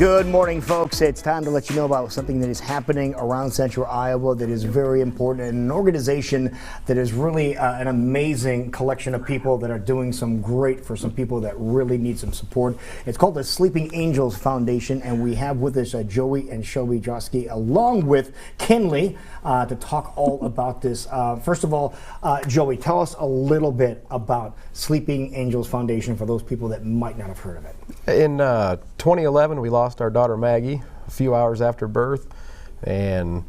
Good morning, folks. It's time to let you know about something that is happening around Central Iowa that is very important, and an organization that is really an amazing collection of people that are doing some great for some people that really need some support. It's called the Sleeping Angels Foundation, and we have with us Joey and Shelby Drosky along with Kinley to talk all about this. First of all, Joey, tell us a little bit about Sleeping Angels Foundation for those people that might not have heard of it. In 2011, we lost our daughter Maggie a few hours after birth, and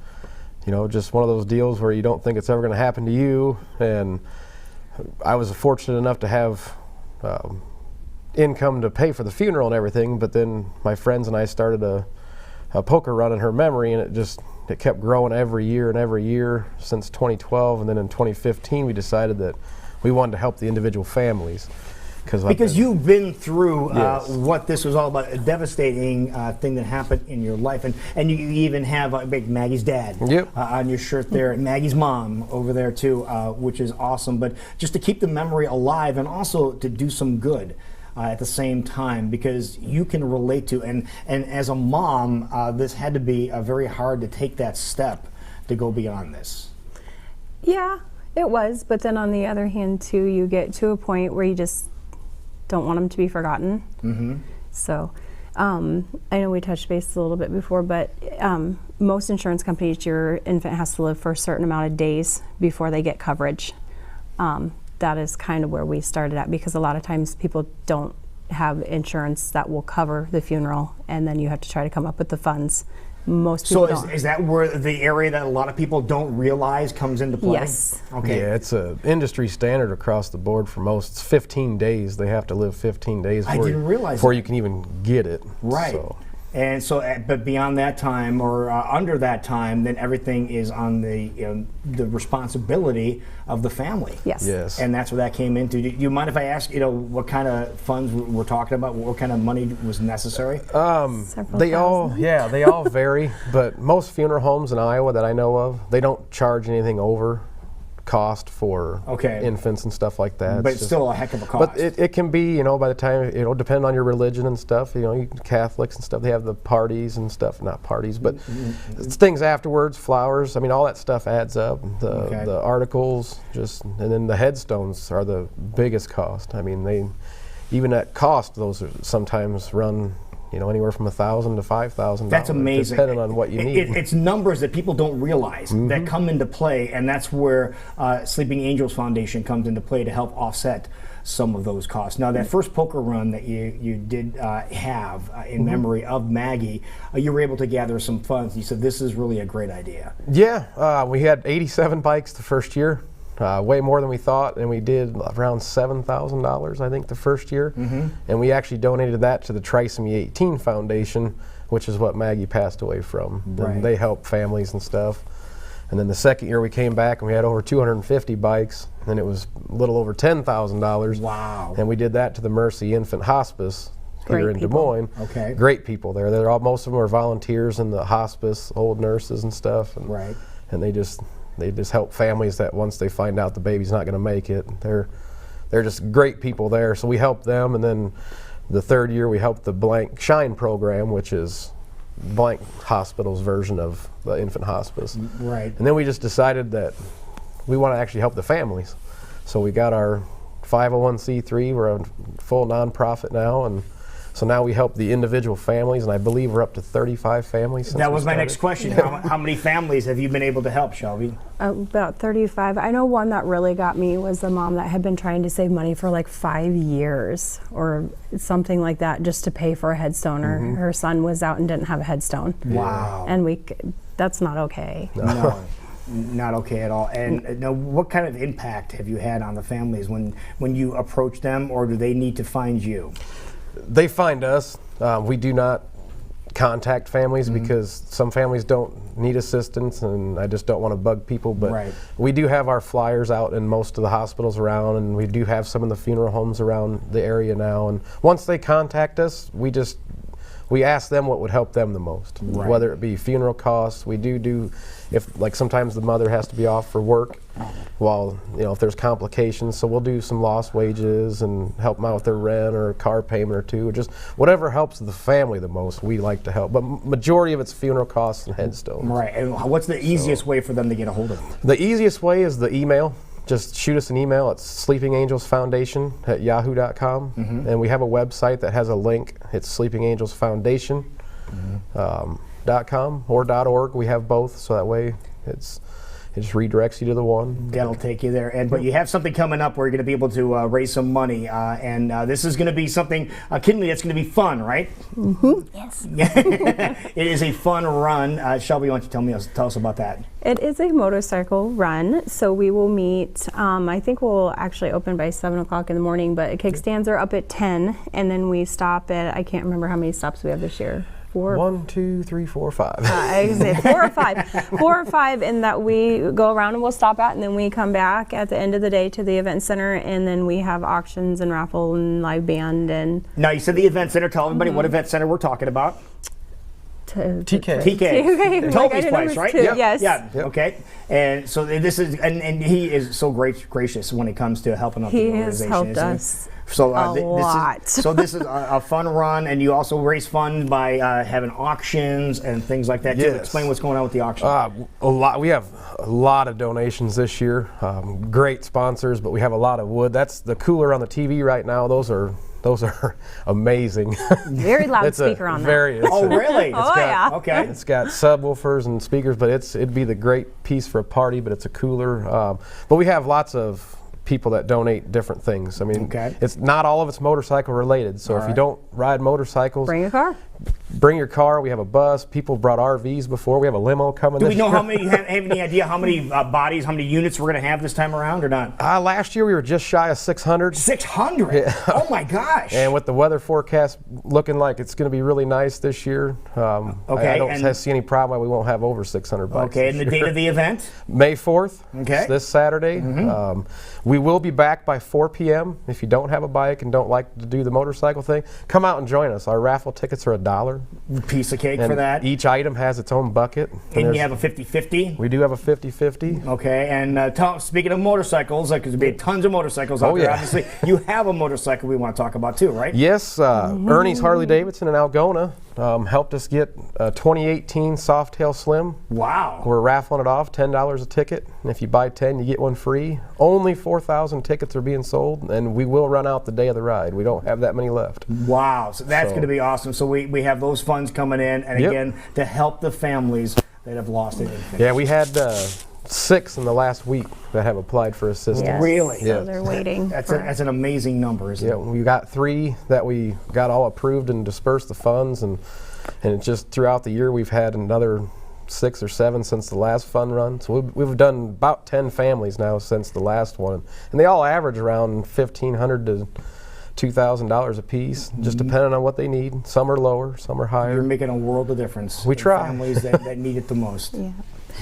just one of those deals where you don't think it's ever going to happen to you. And I was fortunate enough to have income to pay for the funeral and everything, but then my friends and I started a poker run in her memory, and it kept growing every year since 2012. And then in 2015 we decided that we wanted to help the individual families. Because you've been through Yes. what this was all about, a devastating thing that happened in your life. And you even have Maggie's dad on your shirt there, and Maggie's mom over there too, which is awesome. But just to keep the memory alive and also to do some good at the same time, because you can relate to, and as a mom, this had to be very hard to take that step to go beyond this. Yeah, it was. But then on the other hand too, you get to a point where you just don't want them to be forgotten. Mm-hmm. So I know we touched base a little bit before, but most insurance companies, your infant has to live for a certain amount of days before they get coverage. That is kind of where we started at, because a lot of times people don't have insurance that will cover the funeral, and then you have to try to come up with the funds. Most people don't. Is that where the area that a lot of people don't realize comes into play? Yes. Okay. Yeah, it's an industry standard across the board for most. It's 15 days. They have to live 15 days before you can even get it. Right. So. And so, but beyond that time, or under that time, then everything is on the responsibility of the family. Yes. Yes. And that's where that came into. Do you mind if I ask, what kind of funds we're talking about? What kind of money was necessary? They all vary, but most funeral homes in Iowa that I know of, they don't charge anything over cost for infants and stuff like that. But it's still a heck of a cost. But it can be, by the time, depending on your religion and stuff, Catholics and stuff, they have the parties and stuff, not parties, but it's things afterwards, flowers, all that stuff adds up. The articles, and then the headstones are the biggest cost. They, even at cost, those are sometimes run anywhere from $1,000 to $5,000. That's amazing. Depending on what you need. It's numbers that people don't realize that come into play, and that's where Sleeping Angels Foundation comes into play to help offset some of those costs. Now, that first poker run that you did have in memory of Maggie, you were able to gather some funds. You said this is really a great idea. Yeah, we had 87 bikes the first year. Way more than we thought, and we did around $7,000, I think, the first year. And we actually donated that to the Trisomy 18 Foundation, which is what Maggie passed away from. Right. And they help families and stuff. And then the second year we came back and we had over 250 bikes, and it was a little over $10,000. Wow. And we did that to the Mercy Infant Hospice here in Des Moines. Okay. Great people there. Most of them are volunteers in the hospice, old nurses and stuff. And, right. And they just help families that once they find out the baby's not going to make it, they're just great people there. So we helped them, and then the third year we helped the Blank Shine program, which is Blank Hospital's version of the infant hospice. Right. And then we just decided that we want to actually help the families. So we got our 501c3. We're a full nonprofit now, and so now we help the individual families, and I believe we're up to 35 families since That was we my started. next question. How many families have you been able to help, Shelby? About 35. I know one that really got me was a mom that had been trying to save money for like 5 years or something like that just to pay for a headstone. Her son was out and didn't have a headstone. Wow. And that's not okay. No. Not okay at all. And now, what kind of impact have you had on the families when you approach them, or do they need to find you? They find us. We do not contact families because some families don't need assistance, and I just don't want to bug people. But we do have our flyers out in most of the hospitals around, and we do have some in the funeral homes around the area now. And once they contact us, we ask them what would help them the most, whether it be funeral costs. We do if sometimes the mother has to be off for work, while, if there's complications. So we'll do some lost wages and help them out with their rent or a car payment or two, or just whatever helps the family the most, we like to help. But majority of it's funeral costs and headstones. Right. And what's the easiest way for them to get a hold of them? The easiest way is the email. Just shoot us an email at sleepingangelsfoundation@yahoo.com. And we have a website that has a link. It's sleepingangelsfoundation.com or .org. We have both, so that way it just redirects you to the one. That'll take you there. But you have something coming up where you're going to be able to raise some money. And this is going to be something, Kinley, that's going to be fun, right? Yes. It is a fun run. Shelby, why don't you tell us about that? It is a motorcycle run, so we will meet, I think we'll actually open by 7 o'clock in the morning, but kickstands are up at 10, and then we stop at, I can't remember how many stops we have this year. 4? 1, 2, 3, 4, 5. I say 4 or 5. 4 or 5 in that we go around and we'll stop at, and then we come back at the end of the day to the event center, and then we have auctions and raffle and live band. And Now, you said the event center. Tell everybody what event center we're talking about. TK. TK. Like, Toby's place, right? Yep. Yes. Yeah. Yep. Okay. And so this is, and he is so gracious when it comes to helping out He the has organization. helped isn't he? us So a lot. This is a fun run, and you also raise funds by having auctions and things like that too. Yes. Explain what's going on with the auction. A lot. We have a lot of donations this year. Great sponsors, but we have a lot of wood. That's the cooler on the TV right now. Those are amazing. Very loud It's speaker on that. Oh, really? Oh, yeah. Okay. It's got subwoofers and speakers, but it'd be the great piece for a party, but it's a cooler. But we have lots of people that donate different things. I mean, Okay. it's not all of it's motorcycle related. So if you don't ride motorcycles, Bring a car. bring your car. We have a bus. People brought RVs before. We have a limo coming Do this we know year. how many? Have any idea how many bodies, how many units we're going to have this time around, or not? Last year we were just shy of 600. 600. Oh my gosh. And with the weather forecast looking like it's going to be really nice this year, I don't see any problem why we won't have over 600 bikes. Okay, and the this date year. of the event? May 4th. Okay. It's this Saturday. We will be back by 4 p.m. If you don't have a bike and don't like to do the motorcycle thing, come out and join us. Our raffle tickets are $1. Piece of cake And for that. each item has its own bucket. And you have a 50-50? We do have a 50-50. Okay, and speaking of motorcycles, because there'll be tons of motorcycles out there, yeah. obviously, you have a motorcycle we want to talk about too, right? Yes, Ernie's Harley Davidson in Algona helped us get a 2018 Softail Slim. Wow. We're raffling it off, $10 a ticket. And if you buy 10, you get one free. Only 4,000 tickets are being sold, and we will run out the day of the ride. We don't have that many left. Wow, so that's going to be awesome. So we have those funds coming in, and again, to help the families that have lost anything. Yeah, we had 6 in the last week that have applied for assistance. Yes. Really? So Yeah. they're waiting. That's for- an amazing number, isn't Yeah, it? we got 3 that we got all approved and dispersed the funds, and it just throughout the year we've had another 6 or 7 since the last fun run. So we've done about 10 families now since the last one, and they all average around $1,500 to $2,000 a piece, just depending on what they need. Some are lower, some are higher. You're making a world of difference. We in try. Families that need it the most. Yeah.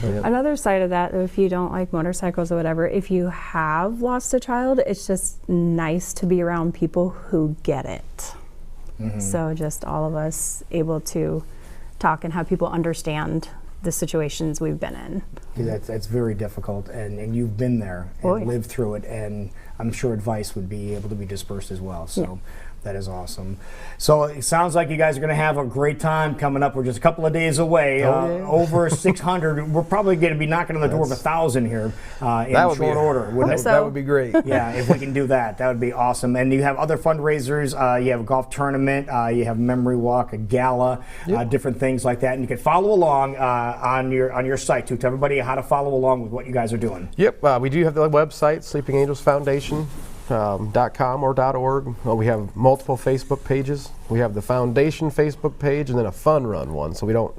Yeah. Another side of that, if you don't like motorcycles or whatever, if you have lost a child, it's just nice to be around people who get it. So just all of us able to talk and have people understand the situations we've been in. That's very difficult, and you've been there and Oh, yeah. lived through it, and I'm sure advice would be able to be dispersed as well. So. Yeah. That is awesome. So it sounds like you guys are going to have a great time coming up. We're just a couple of days away. Over 600. We're probably going to be knocking on the door of 1,000 here in That would short be order. wouldn't it? That would be great. Yeah, if we can do that, that would be awesome. And you have other fundraisers. You have a golf tournament. You have memory walk, a gala, different things like that. And you can follow along on your site too. Tell everybody how to follow along with what you guys are doing. Yep, we do have the website, sleepingangelsfoundation.com or .org. We have multiple Facebook pages. We have the foundation Facebook page and then a fun run one, so we don't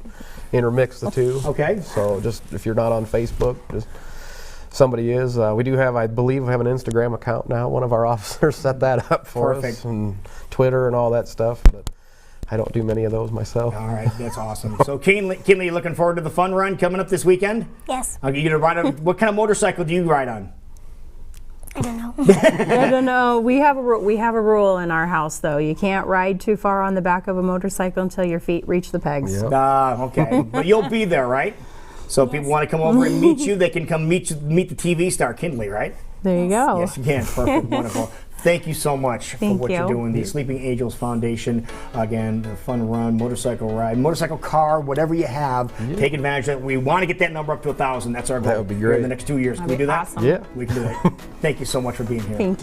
intermix the two. Okay. So just if you're not on Facebook, just somebody is. We do have, I believe, we have an Instagram account now. One of our officers set that up for Perfect. us, and Twitter and all that stuff. But I don't do many of those myself. All right, that's awesome. So, Kinley, you looking forward to the fun run coming up this weekend? Yes. Are you gonna ride on? What kind of motorcycle do you ride on? I don't know. I don't know. We have a rule in our house though. You can't ride too far on the back of a motorcycle until your feet reach the pegs. Yep. Okay, but you'll be there, right? So if people want to come over and meet you, they can come meet the TV star Kinley, right? There you go. Yes, you can. Perfect. Wonderful. Thank you so much for Thank what you're you. doing. The Sleeping Angels Foundation, again, the fun run, motorcycle ride, motorcycle car, whatever you have, take advantage of it. We want to get that number up to 1,000. That's our goal. That would be here in great. the next 2 years. Can we That'd do be that? awesome. Yeah. We can do that. Thank you so much for being here. Thank you.